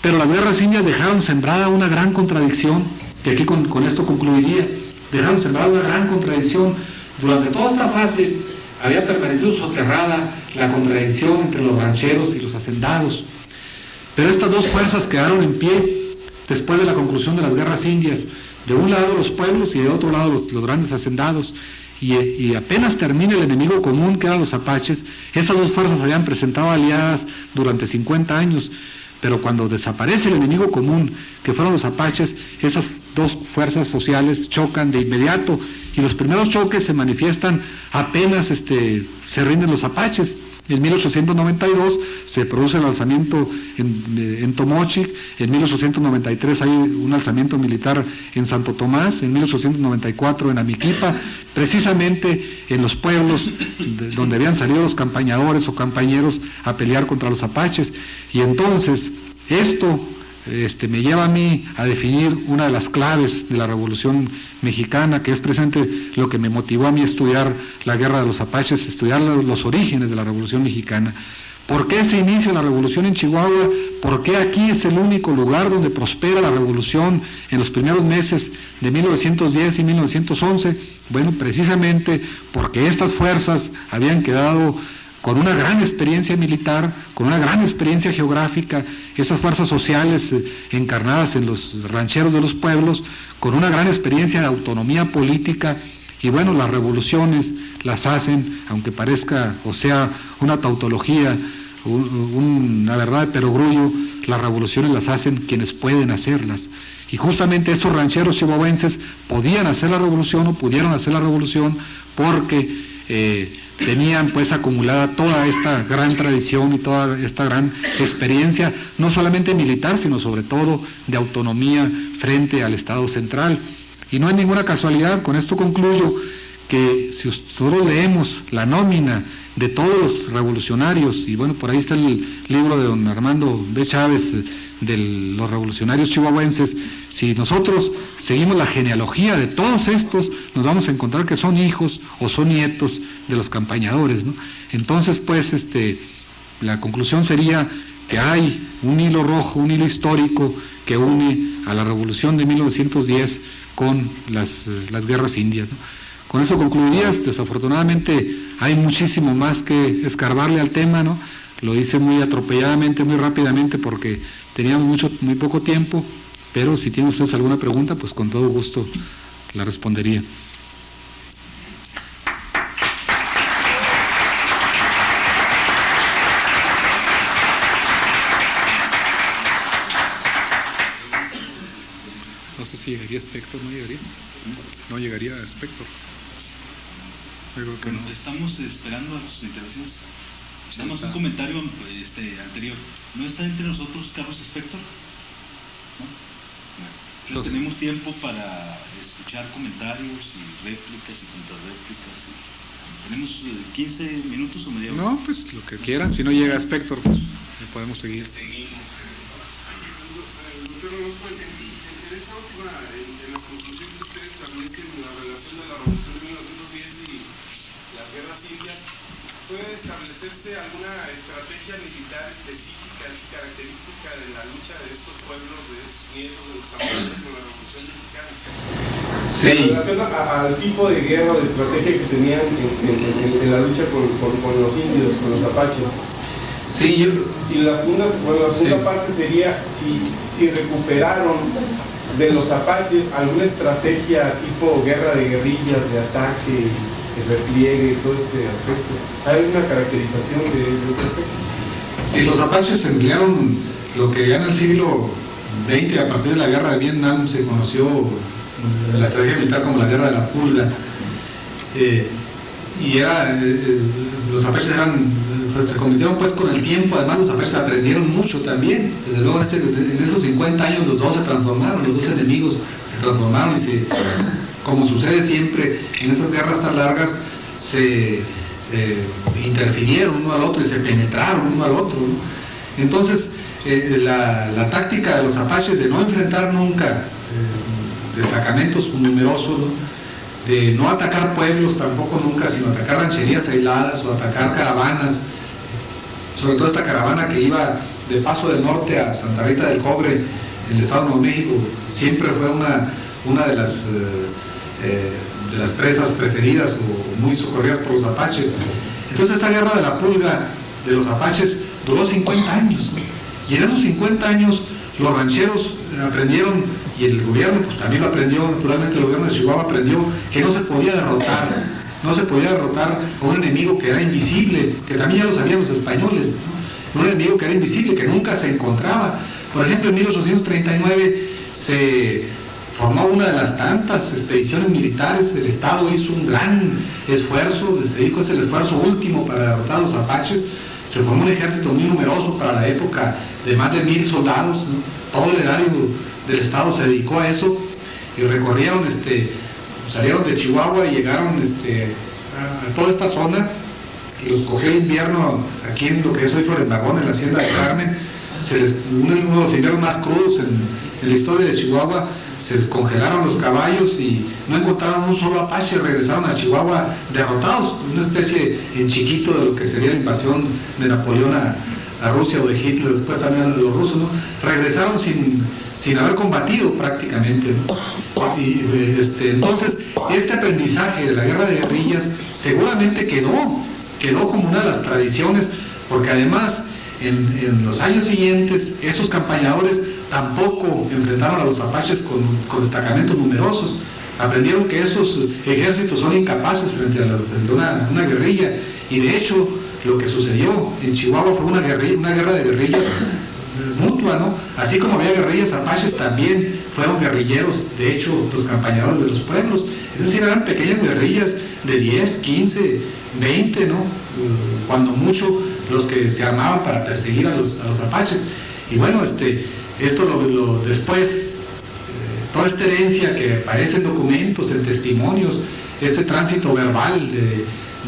Pero las guerras indias dejaron sembrada una gran contradicción, que aquí con esto concluiría. Dejaron sembrada una gran contradicción. Durante toda esta fase había permanecido soterrada la contradicción entre los rancheros y los hacendados. Pero estas dos fuerzas quedaron en pie después de la conclusión de las guerras indias. De un lado los pueblos y de otro lado los grandes hacendados. Y apenas termina el enemigo común, que eran los apaches, esas dos fuerzas habían presentado aliadas durante 50 años. Pero cuando desaparece el enemigo común, que fueron los apaches, esas dos fuerzas sociales chocan de inmediato, y los primeros choques se manifiestan apenas se rinden los apaches. En 1892 se produce el alzamiento en Tomochic, en 1893 hay un alzamiento militar en Santo Tomás, en 1894 en Amiquipa, precisamente en los pueblos donde habían salido los campañadores o compañeros a pelear contra los apaches. Y entonces esto me lleva a mí a definir una de las claves de la Revolución Mexicana, que es precisamente lo que me motivó a mí a estudiar la guerra de los apaches, estudiar los orígenes de la Revolución Mexicana. ¿Por qué se inicia la revolución en Chihuahua? ¿Por qué aquí es el único lugar donde prospera la revolución en los primeros meses de 1910 y 1911? Bueno, precisamente porque estas fuerzas habían quedado con una gran experiencia militar, con una gran experiencia geográfica, esas fuerzas sociales encarnadas en los rancheros de los pueblos, con una gran experiencia de autonomía política. Y bueno, las revoluciones las hacen, aunque parezca o sea una tautología, una verdad de perogrullo, las revoluciones las hacen quienes pueden hacerlas. Y justamente estos rancheros chihuahuenses podían hacer la revolución, o pudieron hacer la revolución, porque tenían pues acumulada toda esta gran tradición y toda esta gran experiencia, no solamente militar, sino sobre todo de autonomía frente al Estado central. Y no es ninguna casualidad, con esto concluyo, que si nosotros leemos la nómina de todos los revolucionarios, y bueno, por ahí está el libro de don Armando B. Chávez, de los revolucionarios chihuahuenses, si nosotros seguimos la genealogía de todos estos, nos vamos a encontrar que son hijos o son nietos de los campañadores, ¿no? Entonces, pues, la conclusión sería que hay un hilo rojo, un hilo histórico que une a la revolución de 1910 con las guerras indias, ¿no? Con eso concluiría. Desafortunadamente hay muchísimo más que escarbarle al tema, ¿no? Lo hice muy atropelladamente, muy rápidamente, porque teníamos muy poco tiempo, pero si tienen ustedes alguna pregunta, pues con todo gusto la respondería. No sé si llegaría Spector, ¿no llegaría? No llegaría a Spector. Yo creo que no. Estamos esperando a sus intervenciones. Nada más un comentario anterior. ¿No está entre nosotros Carlos Spector? ¿No? Bueno, tenemos tiempo para escuchar comentarios y réplicas y contrarréplicas. ¿Tenemos 15 minutos o media hora? No, pues lo que quieran. Si no llega Spector, pues le podemos seguir. Seguimos. En esta última, en la conclusión que ustedes establecen la relación de la Revolución de 1910 y las guerras indias, ¿puede establecerse alguna estrategia militar específica, así característica de la lucha de estos pueblos, de esos nietos de los campesinos con la Revolución Mexicana? Sí. En relación al tipo de guerra o de estrategia que tenían en la lucha con los indios, con los apaches. Sí, y la segunda parte sería si recuperaron de los apaches alguna estrategia tipo guerra de guerrillas, de ataque, de repliegue, todo este aspecto. ¿Hay alguna caracterización de ese aspecto? Sí, los apaches emplearon lo que ya en el siglo XX, a partir de la guerra de Vietnam, se conoció la estrategia militar como la guerra de la pulga. y los apaches se convirtieron pues con el tiempo. Además los apaches aprendieron mucho también. Desde luego en esos 50 años los dos se transformaron, los dos enemigos se transformaron y como sucede siempre en esas guerras tan largas, se interfirieron uno al otro y se penetraron uno al otro, ¿no? Entonces la táctica de los apaches de no enfrentar nunca destacamentos numerosos, ¿no? De no atacar pueblos tampoco nunca, sino atacar rancherías aisladas o atacar caravanas, sobre todo esta caravana que iba de Paso del Norte a Santa Rita del Cobre en el estado de Nuevo México, siempre fue una de las presas preferidas o muy socorridas por los apaches. Entonces esa guerra de la pulga de los apaches duró 50 años, ¿no? Y en esos 50 años los rancheros aprendieron, y el gobierno pues también lo aprendió, naturalmente el gobierno de Chihuahua aprendió que no se podía derrotar a un enemigo que era invisible, que también ya lo sabían los españoles, ¿no? Un enemigo que era invisible, que nunca se encontraba. Por ejemplo, en 1839 se formó una de las tantas expediciones militares, el Estado hizo un gran esfuerzo, se dijo es el esfuerzo último para derrotar a los apaches. Se formó un ejército muy numeroso para la época, de más de 1000 soldados, ¿no? Todo el erario del Estado se dedicó a eso y recorrieron, salieron de Chihuahua y llegaron a toda esta zona y los cogió el invierno aquí en lo que es hoy Flores Magón, en la hacienda de Carmen. Uno de los inviernos más crudos en la historia de Chihuahua. Se les congelaron los caballos y no encontraron un solo apache, regresaron a Chihuahua derrotados, una especie en chiquito de lo que sería la invasión de Napoleón a Rusia o de Hitler, después también de los rusos, ¿no? Regresaron sin haber combatido prácticamente, ¿no? Y entonces este aprendizaje de la guerra de guerrillas seguramente quedó como una de las tradiciones, porque además en los años siguientes esos campañadores tampoco enfrentaron a los apaches con destacamentos numerosos. Aprendieron que esos ejércitos son incapaces frente a una guerrilla, y de hecho lo que sucedió en Chihuahua fue una guerra de guerrillas mutua, ¿no? Así como había guerrillas apaches, también fueron guerrilleros, de hecho, los campañadores de los pueblos. Es decir, eran pequeñas guerrillas de 10, 15, 20, ¿no? Cuando mucho los que se armaban para perseguir a los apaches. Y bueno, esto después, toda esta herencia que aparece en documentos, en testimonios, este tránsito verbal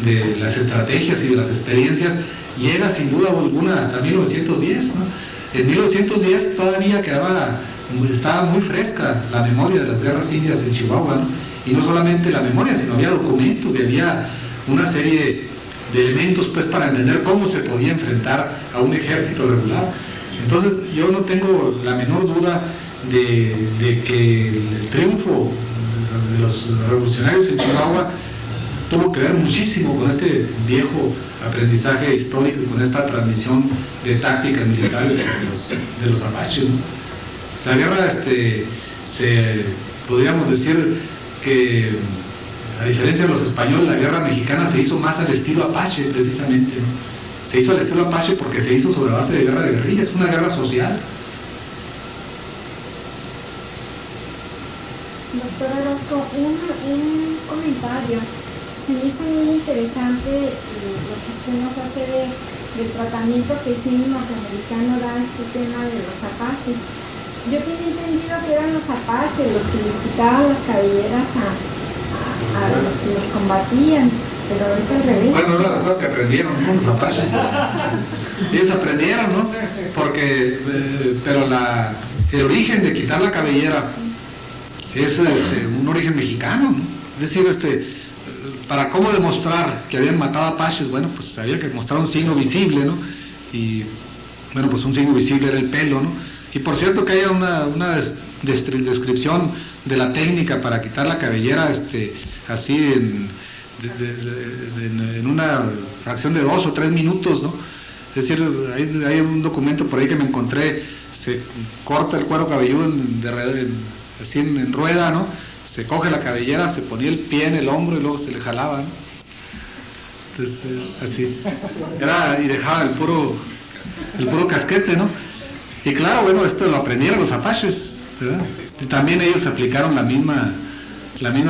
de las estrategias y de las experiencias, llega sin duda alguna hasta 1910, ¿no? En 1910 todavía estaba muy fresca la memoria de las guerras indias en Chihuahua, ¿no? Y no solamente la memoria, sino había documentos y había una serie de elementos pues para entender cómo se podía enfrentar a un ejército regular. Entonces yo no tengo la menor duda de que el triunfo de los revolucionarios en Chihuahua tuvo que ver muchísimo con este viejo aprendizaje histórico y con esta transmisión de tácticas militares de los apaches, ¿no? La guerra, podríamos decir que, a diferencia de los españoles, la guerra mexicana se hizo más al estilo apache, precisamente, ¿no? Se hizo al estilo apache porque se hizo sobre base de guerra de guerrillas, una guerra social. Doctor Orozco, un comentario. Se me hizo muy interesante lo que usted nos hace del tratamiento que el cine norteamericano da a este tema de los apaches. Yo tenía entendido que eran los apaches los que les quitaban las cabelleras a los que los combatían, pero es al revés. Bueno, una de las cosas que aprendieron, ¿no? Los apaches. Ellos aprendieron, ¿no? Porque, pero el origen de quitar la cabellera es un origen mexicano, ¿no? Es decir, para cómo demostrar que habían matado a apaches, bueno, pues había que mostrar un signo visible, ¿no? Y, bueno, pues un signo visible era el pelo, ¿no? Y por cierto que haya una descripción de la técnica para quitar la cabellera, así en una fracción de 2 o 3 minutos, ¿no? Es decir, hay un documento por ahí que me encontré, se corta el cuero cabelludo así en rueda, ¿no? Se coge la cabellera, se ponía el pie en el hombro y luego se le jalaba, ¿no? Entonces, así. Y dejaba el puro casquete, ¿no? Y claro, bueno, esto lo aprendieron los apaches, ¿verdad? Y también ellos aplicaron la misma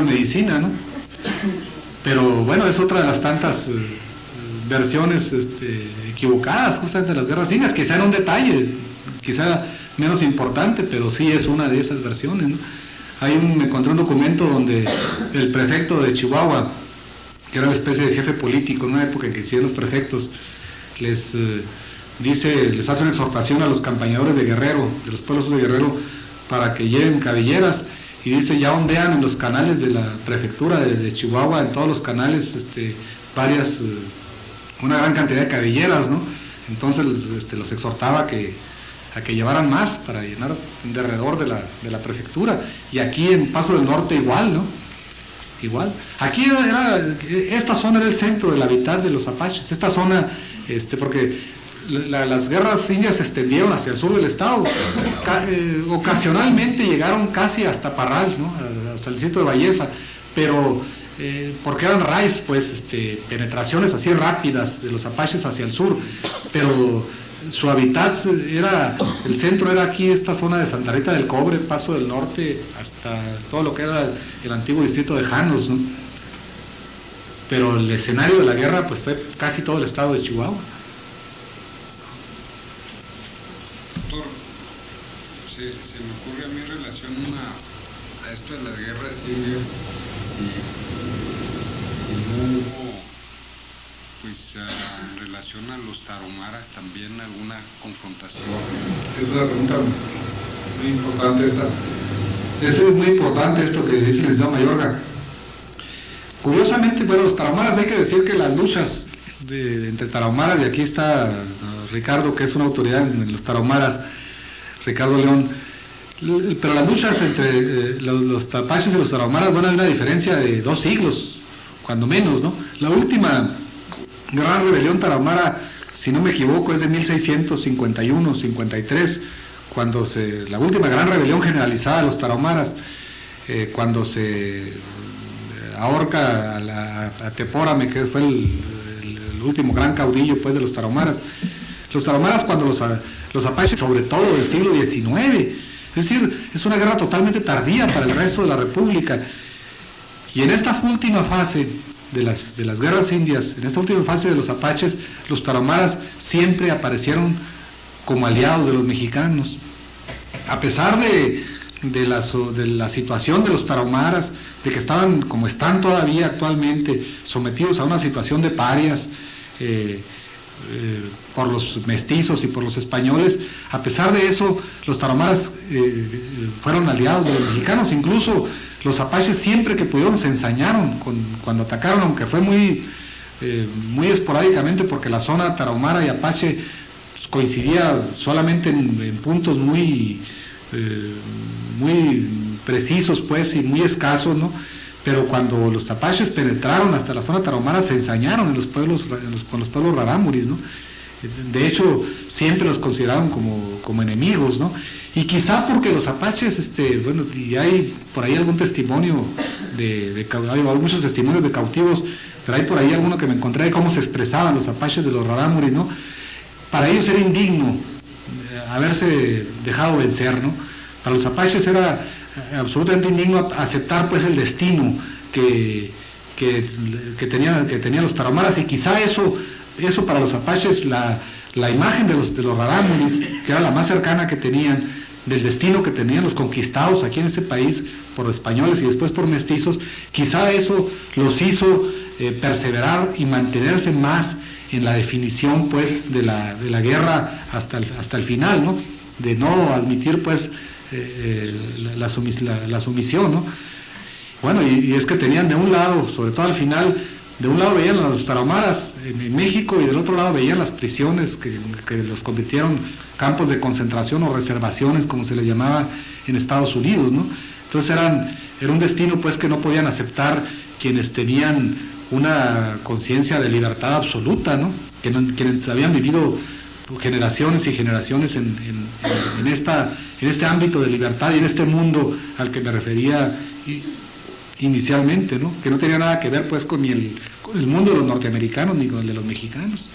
medicina, ¿no? Pero bueno, es otra de las tantas versiones equivocadas justamente de las guerras indias, quizá era un detalle, quizá menos importante, pero sí es una de esas versiones, ¿no? Me encontré un documento donde el prefecto de Chihuahua, que era una especie de jefe político en una época en que existían los prefectos, les hace una exhortación a los campañadores de Guerrero, de los pueblos de Guerrero, para que lleven cabelleras, y dice, ya ondean en los canales de la prefectura de Chihuahua, en todos los canales, una gran cantidad de cabelleras, ¿no? Entonces los exhortaba a que llevaran más para llenar alrededor de la prefectura. Y aquí en Paso del Norte igual, ¿no? Igual. Aquí esta zona era el centro del hábitat de los apaches. Esta zona, porque las guerras indias se extendieron hacia el sur del estado. Ocasionalmente llegaron casi hasta Parral, ¿no? Hasta el distrito de Valleza, pero porque eran raids, pues, penetraciones así rápidas de los apaches hacia el sur, pero su hábitat el centro era aquí, esta zona de Santa Rita del Cobre, Paso del Norte, hasta todo lo que era el antiguo distrito de Janos, ¿no? Pero el escenario de la guerra, pues, fue casi todo el estado de Chihuahua. Doctor, se me ocurre a mí en relación a esto de las guerras indias, si no hubo, pues, en relación a los tarahumaras también alguna confrontación. Es una pregunta muy importante esta. Eso es muy importante esto que dice el licenciado Mayorga. Curiosamente, bueno, los tarahumaras, hay que decir que las luchas entre tarahumaras, y aquí está Ricardo, que es una autoridad en los tarahumaras, Ricardo León, pero las luchas entre los apaches y los tarahumaras, bueno, hay una diferencia de 2 siglos, cuando menos, ¿no? La última gran rebelión tarahumara, si no me equivoco, es de 1651-53, la última gran rebelión generalizada de los tarahumaras, cuando se ahorca a Tepórame, que fue el último gran caudillo, pues, de los tarahumaras. Los tarahumaras, cuando los apaches, sobre todo del siglo XIX, es decir, es una guerra totalmente tardía para el resto de la república. Y en esta última fase de las guerras indias, en esta última fase de los apaches, los tarahumaras siempre aparecieron como aliados de los mexicanos. A pesar de la situación de los tarahumaras, de que estaban, como están todavía actualmente, sometidos a una situación de parias por los mestizos y por los españoles, a pesar de eso, los tarahumaras fueron aliados de los mexicanos. Incluso los apaches, siempre que pudieron, se ensañaron cuando atacaron, aunque fue muy esporádicamente, porque la zona tarahumara y apache coincidía solamente en puntos muy precisos, pues, y muy escasos, ¿no? Pero cuando los apaches penetraron hasta la zona tarahumara, se ensañaron con los pueblos rarámuris, ¿no? De hecho, siempre los consideraron como enemigos, ¿no? Y quizá porque los apaches, bueno, y hay por ahí algún testimonio hay muchos testimonios de cautivos, pero hay por ahí alguno que me encontré de cómo se expresaban los apaches de los rarámuris, ¿no? Para ellos era indigno haberse dejado vencer, ¿no? Para los apaches era absolutamente indigno aceptar, pues, el destino que tenían los tarahumaras, y quizá eso para los apaches, la imagen de los rarámuris, que era la más cercana que tenían del destino que tenían los conquistados aquí en este país por españoles y después por mestizos, quizá eso los hizo perseverar y mantenerse más en la definición, pues, de la guerra hasta el final, ¿no? De no admitir, pues, la sumisión, ¿no? Bueno, y es que tenían de un lado, sobre todo al final, de un lado veían a los tarahumaras en México, y del otro lado veían las prisiones que los convirtieron campos de concentración o reservaciones, como se les llamaba en Estados Unidos, ¿no? Entonces era un destino, pues, que no podían aceptar quienes tenían una conciencia de libertad absoluta, ¿no? Quienes habían vivido generaciones y generaciones en este ámbito de libertad y en este mundo al que me refería inicialmente, ¿no? Que no tenía nada que ver, pues, con el mundo de los norteamericanos ni con el de los mexicanos.